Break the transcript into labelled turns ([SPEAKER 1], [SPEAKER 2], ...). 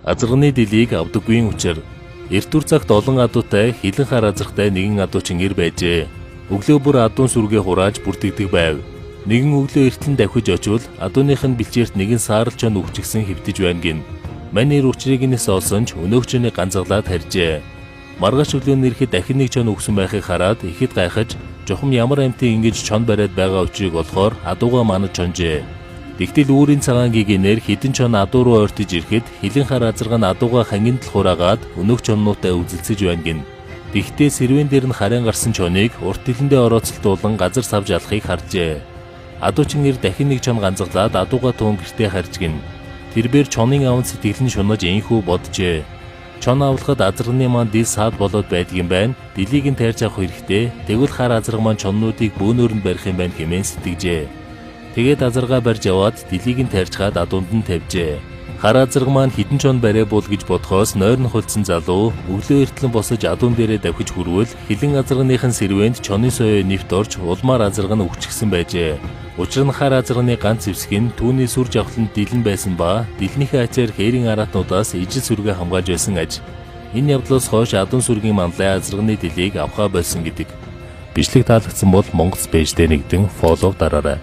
[SPEAKER 1] Азарганы дэлийг авдаггүй учир эртүр цагт олон адуутай хилэн хар азархтай нэгэн адуучин ир байжээ. Өглөө бүр адуун сүргээ хурааж бүртгэдэг байв. Нэгэн өглөө эртлэн давхиж очивол адууных нь бэлчээрт нэгэн сааралчон өвчгсөн хэвтэж байна гин. Мань ир учрыг нь олсон ч өнөөгчний ганцаглаад харжээ. Маргааш өглөө нэрэхэд дахин нэг чон өгсөн байхыг хараад ихэд гайхаж жохом ямар амьтан ингэж чон бариад байгаа учрыг олохоор адууга манаж чонжээ. Тэгтэл үүрийн цагаан гигэнээр хідэн чон адуу руу ойртож ирэхэд хилэн хар азарга нь адууга хангинд л хураагаад өнөөх чоннуутай өвзөлцөж байна гин. Тэгтээ сэрвэн дээр нь харин гарсан чоныг урт хилэндээ орооцолтуулан газар савж алахыг харжээ. Адуучин нэр дахин нэг чон ганцаглаад адууга туун гэртээ харж гин. Тэрбээр чонын аван сэтгэл нь шунаж инхүү боджээ. Чон авлахад азарганы маань дил саад болоод байдаг юм байна. Дэлийг нь тайрч авах хэрэгтэй. Тэгвэл хар азарга маань чоннуудыг бөөнөр нь барих юм байна хэмээн сэтгэжээ. Тэгээд азаргаа барьж яваад дэлийг нь тайрчгаад адуунд нь тавьжээ. Хар азарга маань хідэн чон барай буул гэж бодхоос нойрн хулцсан залуу өглөө эртлэн босож адуун дээрээ давхиж хүрвэл хилэн азарганыхын сэрвэнд чоны соёо нэвт орж улмаар азарга нь өвчгсөн байжээ. Учир нь хар азарганы ганц зэвсэг нь түүний сүр жавхланд дилэн байсан ба дэлнийхээ ачаар хээрийн араатнуудаас ижил сүргээ хамгааж байсан аж. Энэ явдлаас хойш адуун сүргийн манлай азарганы дэлийг авахаа болсон гэдэг. Бичлэг таалагдсан бол Монгол пэйждээ нэгдэн фоллоу дараарай.